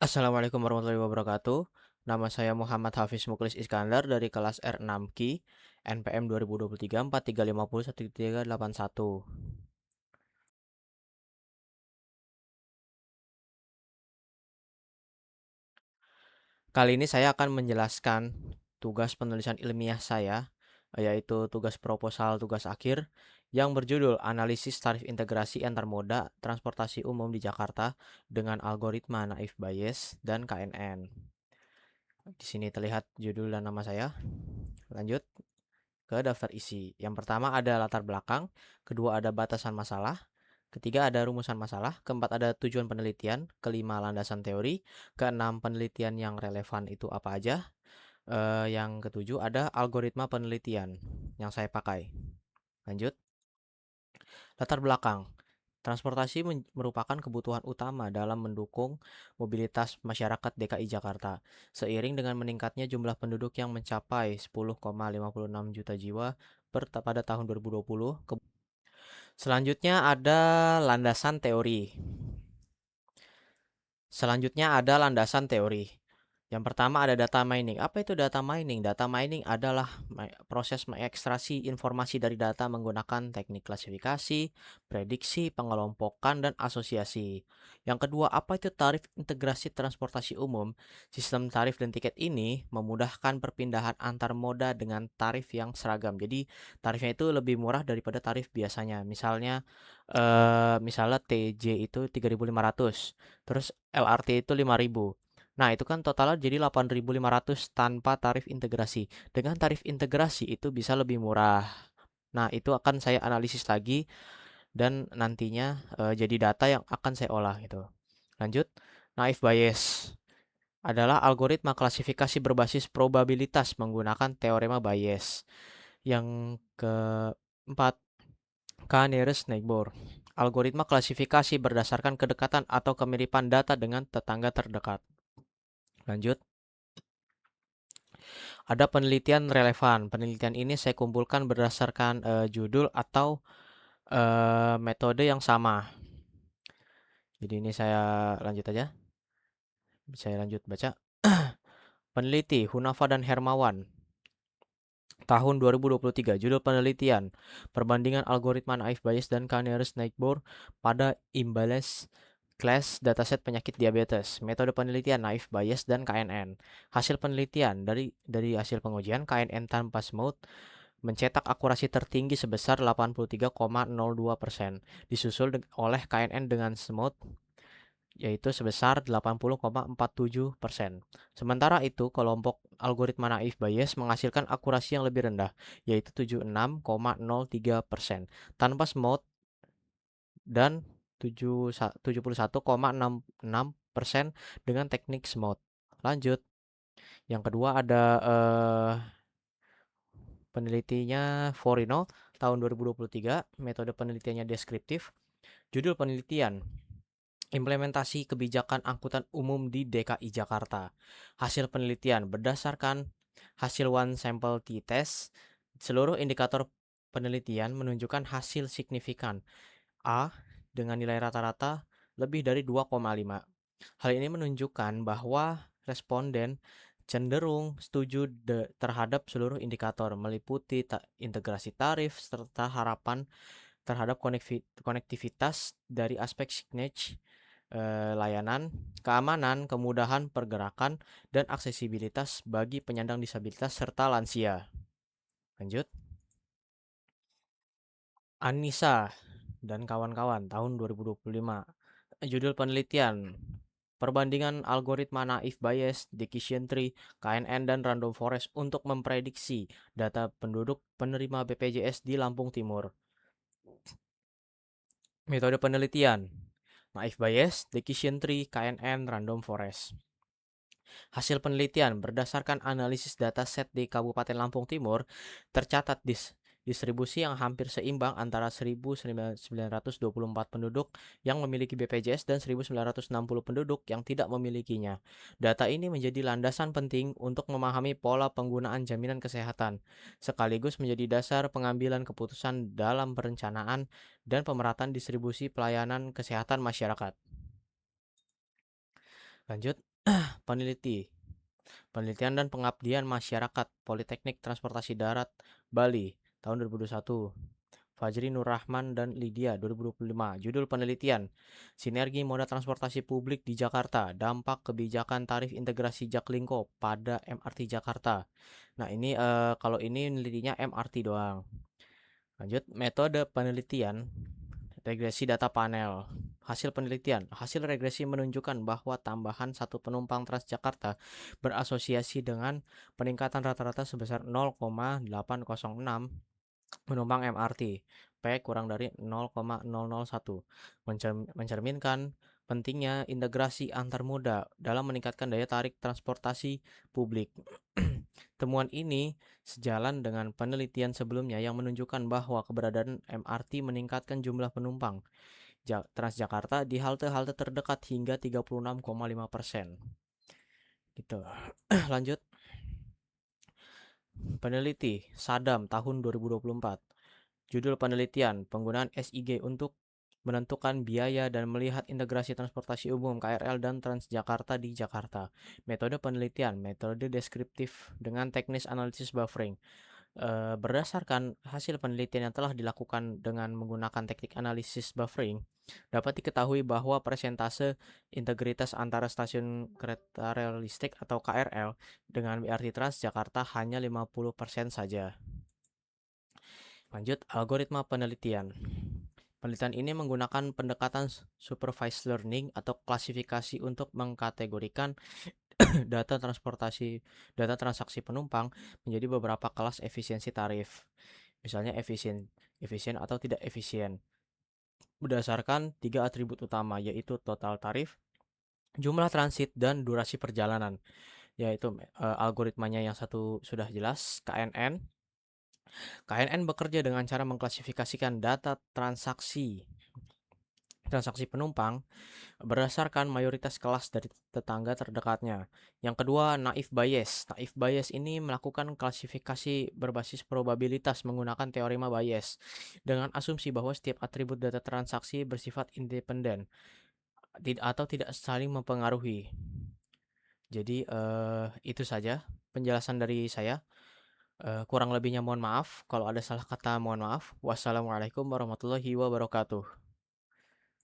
Assalamualaikum warahmatullahi wabarakatuh. Nama saya Muhammad Hafiz Muklis Iskandar dari kelas R6 Ki, NPM 2023 4350 Kali ini saya akan menjelaskan tugas penulisan ilmiah saya, yaitu tugas proposal tugas akhir yang berjudul Analisis Tarif Integrasi Antar Moda Transportasi Umum di Jakarta dengan Algoritma Naif Bayes dan KNN. Di sini terlihat judul dan nama saya. Lanjut ke daftar isi. Yang pertama ada latar belakang, kedua ada batasan masalah, ketiga ada rumusan masalah, keempat ada tujuan penelitian, kelima landasan teori, keenam penelitian yang relevan itu apa aja, yang ketujuh ada algoritma penelitian yang saya pakai. Lanjut, latar belakang. Transportasi merupakan kebutuhan utama dalam mendukung mobilitas masyarakat DKI Jakarta. Seiring dengan meningkatnya jumlah penduduk yang mencapai 10,56 juta jiwa pada tahun 2020. Selanjutnya ada landasan teori. Yang pertama ada data mining. Apa itu data mining? Data mining adalah proses mengekstraksi informasi dari data menggunakan teknik klasifikasi, prediksi, pengelompokan, dan asosiasi. Yang kedua, apa itu tarif integrasi transportasi umum? Sistem tarif dan tiket ini memudahkan perpindahan antar moda dengan tarif yang seragam. Jadi tarifnya itu lebih murah daripada tarif biasanya. Misalnya TJ itu 3.500, terus LRT itu 5.000. Nah, itu kan totalnya jadi 8.500 tanpa tarif integrasi. Dengan tarif integrasi itu bisa lebih murah. Nah, itu akan saya analisis lagi dan nantinya jadi data yang akan saya olah gitu. Lanjut, Naif Bayes adalah algoritma klasifikasi berbasis probabilitas menggunakan teorema Bayes. Yang keempat, K-nearest neighbor. Algoritma klasifikasi berdasarkan kedekatan atau kemiripan data dengan tetangga terdekat. Lanjut, ada penelitian relevan. Penelitian ini saya kumpulkan berdasarkan judul atau metode yang sama. Jadi ini saya lanjut aja. Saya lanjut baca. Peneliti Hunafa dan Hermawan tahun 2023. Judul penelitian perbandingan algoritma Naif Bayes dan K-nearest neighbor pada imbalance class dataset penyakit diabetes. Metode penelitian Naif Bayes dan KNN. Hasil penelitian dari hasil pengujian KNN tanpa smooth mencetak akurasi tertinggi sebesar 83,02%, disusul oleh KNN dengan smooth yaitu sebesar 80,47%. Sementara itu, kelompok algoritma Naif Bayes menghasilkan akurasi yang lebih rendah, yaitu 76,03%, tanpa smooth dan 71,66% dengan teknik smooth. Lanjut, yang kedua ada penelitinya Forino tahun 2023, metode penelitiannya deskriptif. Judul penelitian, implementasi kebijakan angkutan umum di DKI Jakarta. Hasil penelitian berdasarkan hasil one sample t-test, seluruh indikator penelitian menunjukkan hasil signifikan A dengan nilai rata-rata lebih dari 2,5. Hal ini menunjukkan bahwa responden cenderung setuju terhadap seluruh indikator, meliputi integrasi tarif serta harapan terhadap konektivitas dari aspek signage, layanan, keamanan, kemudahan pergerakan, dan aksesibilitas bagi penyandang disabilitas serta lansia. Lanjut. Anissa dan kawan-kawan tahun 2025. Judul penelitian, perbandingan algoritma Naif Bayes, Decision Tree, KNN, dan Random Forest untuk memprediksi data penduduk penerima BPJS di Lampung Timur. Metode penelitian, Naif Bayes, Decision Tree, KNN, Random Forest. Hasil penelitian berdasarkan analisis dataset di Kabupaten Lampung Timur, tercatat distribusi yang hampir seimbang antara 1.924 penduduk yang memiliki BPJS dan 1.960 penduduk yang tidak memilikinya. Data ini menjadi landasan penting untuk memahami pola penggunaan jaminan kesehatan, sekaligus menjadi dasar pengambilan keputusan dalam perencanaan dan pemerataan distribusi pelayanan kesehatan masyarakat. Lanjut. Peneliti, Penelitian dan Pengabdian Masyarakat Politeknik Transportasi Darat Bali tahun 2021. Fajri Nur Rahman dan Lydia 2025. Judul penelitian: Sinergi Moda Transportasi Publik di Jakarta, Dampak Kebijakan Tarif Integrasi Jaklingko pada MRT Jakarta. Nah, ini kalau ini nelitinya MRT doang. Lanjut, metode penelitian, regresi data panel. Hasil penelitian, hasil regresi menunjukkan bahwa tambahan satu penumpang Transjakarta berasosiasi dengan peningkatan rata-rata sebesar 0,806 penumpang MRT, P kurang dari 0,001, mencerminkan pentingnya integrasi antar moda dalam meningkatkan daya tarik transportasi publik. Temuan ini sejalan dengan penelitian sebelumnya yang menunjukkan bahwa keberadaan MRT meningkatkan jumlah penumpang Transjakarta di halte-halte terdekat hingga 36,5%. Gitu. Lanjut, peneliti Sadam tahun 2024. Judul penelitian: Penggunaan SIG untuk menentukan biaya dan melihat integrasi transportasi umum KRL dan Transjakarta di Jakarta. Metode penelitian, metode deskriptif dengan teknis analisis buffering. Berdasarkan hasil penelitian yang telah dilakukan dengan menggunakan teknik analisis buffering, dapat diketahui bahwa persentase integritas antara stasiun kereta rel listrik atau KRL dengan BRT Transjakarta hanya 50% saja. Lanjut, algoritma penelitian. Penelitian ini menggunakan pendekatan supervised learning atau klasifikasi untuk mengkategorikan data transaksi penumpang menjadi beberapa kelas efisiensi tarif. Misalnya efisien atau tidak efisien. Berdasarkan 3 atribut utama, yaitu total tarif, jumlah transit, dan durasi perjalanan. Yaitu algoritmanya yang satu sudah jelas, KNN. KNN bekerja dengan cara mengklasifikasikan data transaksi penumpang berdasarkan mayoritas kelas dari tetangga terdekatnya. Yang kedua, naive bias. Naive bias ini melakukan klasifikasi berbasis probabilitas menggunakan teorema Bayes dengan asumsi bahwa setiap atribut data transaksi bersifat independen atau tidak saling mempengaruhi. Jadi itu saja penjelasan dari saya. Kurang lebihnya mohon maaf. Kalau ada salah kata mohon maaf. Wassalamualaikum warahmatullahi wabarakatuh.